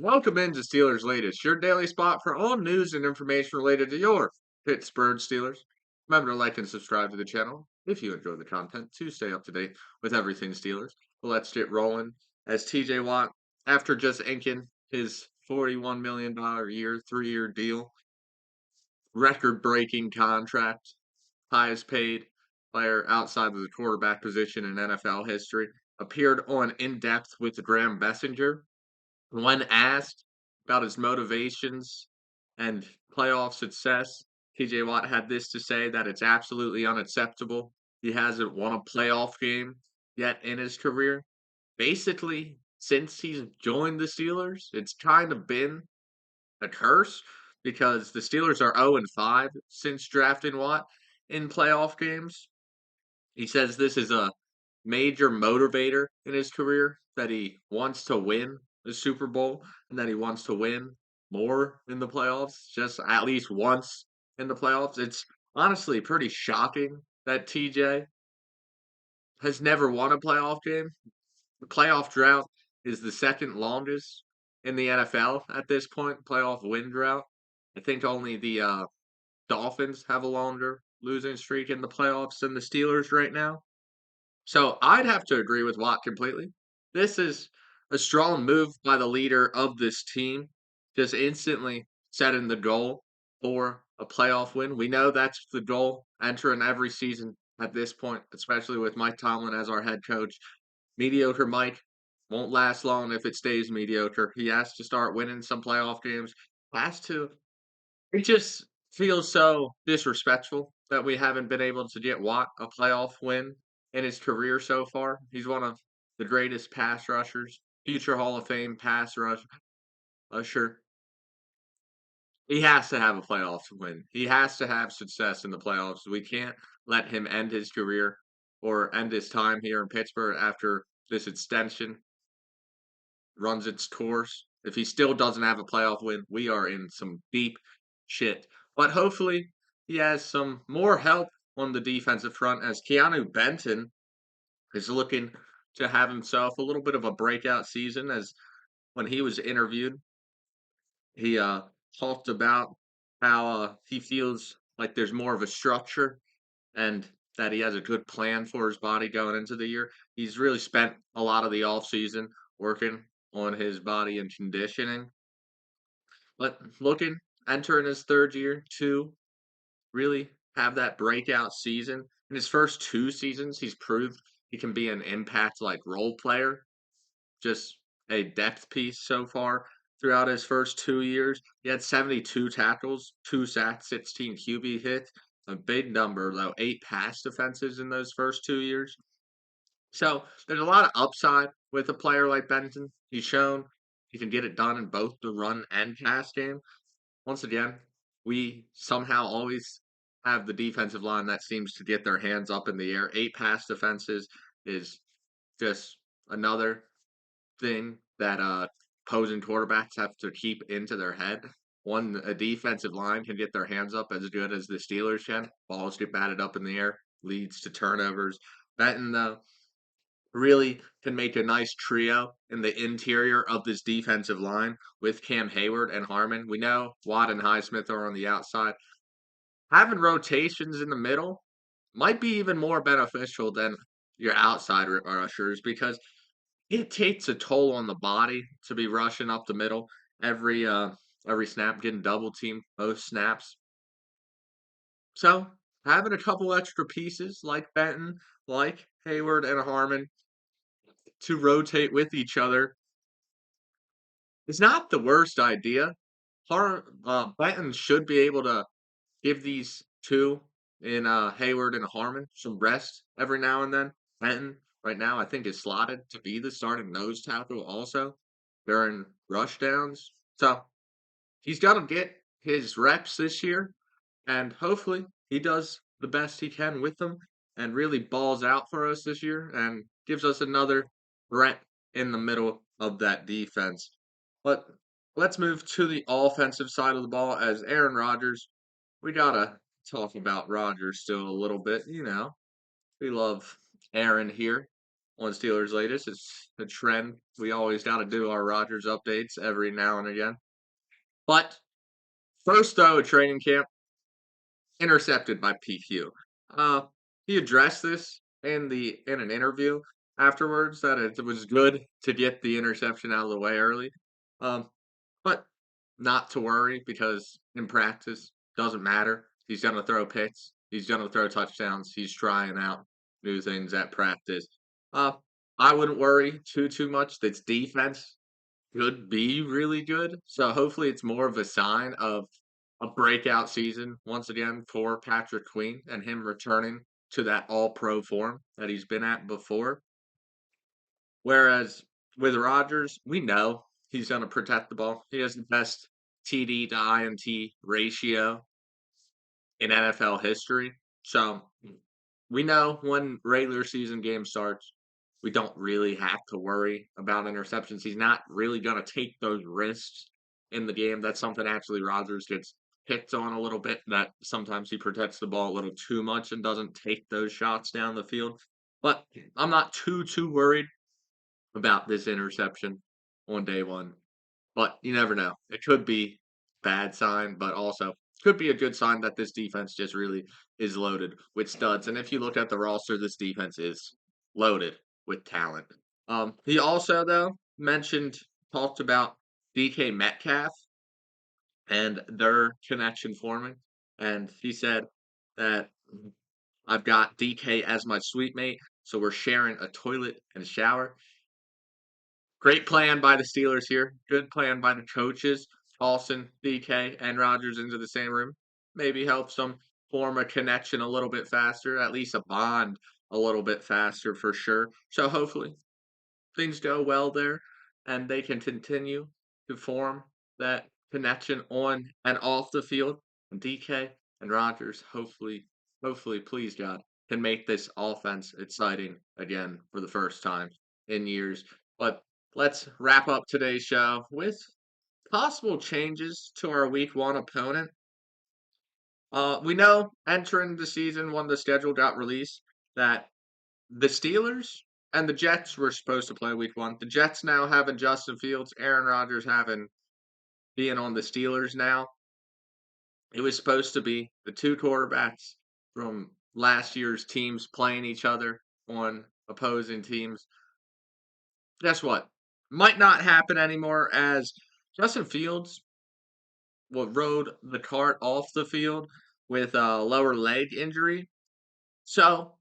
Welcome into Steelers Latest, your daily spot for all news and information related to your Pittsburgh Steelers. Remember to like and subscribe to the channel if you enjoy the content to stay up to date with everything Steelers. But let's get rolling as TJ Watt, after just inking his $41 million year, 3-year deal, record breaking contract, highest paid player outside of the quarterback position in NFL history, appeared on In Depth with Graham Messenger. When asked about his motivations and playoff success, TJ Watt had this to say: that it's absolutely unacceptable. He hasn't won a playoff game yet in his career. Basically, since he's joined the Steelers, it's kind of been a curse because the Steelers are 0-5 since drafting Watt in playoff games. He says this is a major motivator in his career, that he wants to win the Super Bowl and that he wants to win more in the playoffs, just at least once in the playoffs. It's honestly pretty shocking that TJ has never won a playoff game. The playoff drought is the second longest in the NFL at this point, playoff win drought. I think only the Dolphins have a longer losing streak in the playoffs than the Steelers right now. So I'd have to agree with Watt completely. This is a strong move by the leader of this team, just instantly setting the goal for a playoff win. We know that's the goal entering every season at this point, especially with Mike Tomlin as our head coach. Mediocre Mike won't last long if it stays mediocre. He has to start winning some playoff games. Has to. It just feels so disrespectful that we haven't been able to get Watt a playoff win in his career so far. He's one of the greatest pass rushers, future Hall of Fame usher. He has to have a playoff win. He has to have success in the playoffs. We can't let him end his career or end his time here in Pittsburgh after this extension runs its course. If he still doesn't have a playoff win, we are in some deep shit. But hopefully, he has some more help on the defensive front, as Keanu Benton is looking to have himself a little bit of a breakout season. As when he was interviewed, he talked about how he feels like there's more of a structure and that he has a good plan for his body going into the year. He's really spent a lot of the offseason working on his body and conditioning. But looking, entering his third year to really have that breakout season. In his first 2 seasons, he's proved he can be an impact like role player, just a depth piece so far throughout his first 2 years. He had 72 tackles, 2 sacks, 16 QB hits, a big number, though, 8 pass defenses in those first 2 years. So there's a lot of upside with a player like Benton. He's shown he can get it done in both the run and pass game. Once again, we somehow always have the defensive line that seems to get their hands up in the air. 8 pass defenses is just another thing that opposing quarterbacks have to keep into their head. A defensive line can get their hands up as good as the Steelers can. Balls get batted up in the air, leads to turnovers. Benton, though, really can make a nice trio in the interior of this defensive line with Cam Hayward and Harmon. We know Watt and Highsmith are on the outside. Having rotations in the middle might be even more beneficial than your outside rushers, because it takes a toll on the body to be rushing up the middle every snap, getting double teamed most snaps. So having a couple extra pieces like Benton, like Hayward and Harmon to rotate with each other is not the worst idea. Benton should be able to give these two in Hayward and Harmon some rest every now and then. Benton right now I think is slotted to be the starting nose tackle also during rush downs. So he's got to get his reps this year, and hopefully he does the best he can with them and really balls out for us this year and gives us another threat in the middle of that defense. But let's move to the offensive side of the ball, as Aaron Rodgers. We gotta talk about Rodgers still a little bit. We love Aaron here. on Steelers latest. It's a trend. We always got to do our Rodgers updates every now and again. But first, though, training camp intercepted by PQ. Uh, he addressed this in an interview afterwards that it was good to get the interception out of the way early. Um, but not to worry because in practice doesn't matter. He's gonna throw picks. He's gonna throw touchdowns. He's trying out new things at practice. Uh, I wouldn't worry too much. This defense could be really good. So hopefully it's more of a sign of a breakout season once again for Patrick Queen and him returning to that all pro form that he's been at before. Whereas with Rodgers, we know he's going to protect the ball. He has the best TD to INT ratio in NFL history. So we know when regular season game starts, we don't really have to worry about interceptions. He's not really going to take those risks in the game. That's something actually Rodgers gets picked on a little bit, that sometimes he protects the ball a little too much and doesn't take those shots down the field. But I'm not too worried about this interception on day one. But you never know. It could be bad sign, but also could be a good sign that this defense just really is loaded with studs. And if you look at the roster, this defense is loaded with talent. He also though talked about DK Metcalf and their connection forming, and he said that I've got DK as my suite mate, so we're sharing a toilet and a shower. Great plan by the Steelers here. Good plan by the coaches. Paulson, DK, and Rodgers into the same room. Maybe helps them form a connection a little bit faster, at least a bond a little bit faster for sure. So hopefully things go well there and they can continue to form that connection on and off the field. And DK and Rodgers, hopefully, please God, can make this offense exciting again for the first time in years. But let's wrap up today's show with possible changes to our week one opponent. We know entering the season when the schedule got released that the Steelers and the Jets were supposed to play week one. The Jets now having Justin Fields, Aaron Rodgers being on the Steelers now. It was supposed to be the two quarterbacks from last year's teams playing each other on opposing teams. Guess what? Might not happen anymore as Justin Fields rode the cart off the field with a lower leg injury. So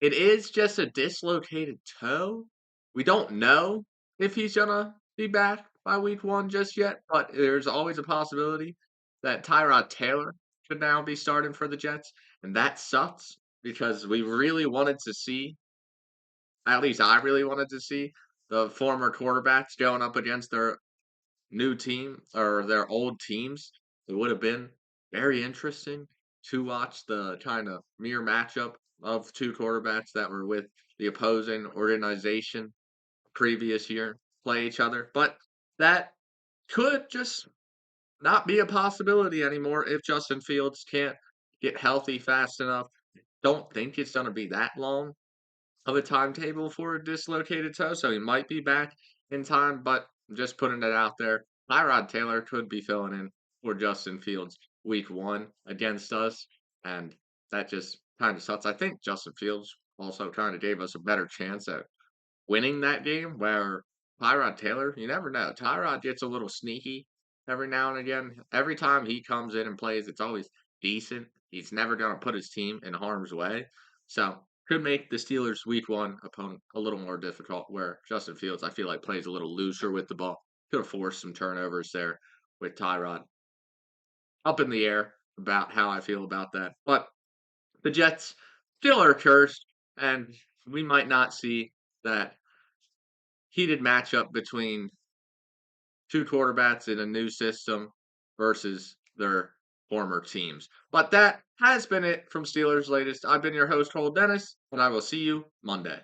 it is just a dislocated toe. We don't know if he's gonna be back by week one just yet, but there's always a possibility that Tyrod Taylor could now be starting for the Jets, and that sucks because we really wanted to see, at least I really wanted to see, the former quarterbacks going up against their new team or their old teams. It would have been very interesting to watch the kind of mirror matchup of two quarterbacks that were with the opposing organization previous year play each other. But that could just not be a possibility anymore if Justin Fields can't get healthy fast enough. Don't think it's going to be that long of a timetable for a dislocated toe, so he might be back in time, but I'm just putting it out there. Tyrod Taylor could be filling in for Justin Fields week one against us, and that just kind of sucks. I think Justin Fields also kind of gave us a better chance at winning that game where Tyrod Taylor, you never know. Tyrod gets a little sneaky every now and again. Every time he comes in and plays, it's always decent. He's never going to put his team in harm's way. So could make the Steelers' week one opponent a little more difficult where Justin Fields, I feel like, plays a little looser with the ball. Could have forced some turnovers there with Tyrod. Up in the air about how I feel about that. But the Jets still are cursed, and we might not see that heated matchup between two quarterbacks in a new system versus their former teams. But that has been it from Steelers Latest. I've been your host, Cole Denis, and I will see you Monday.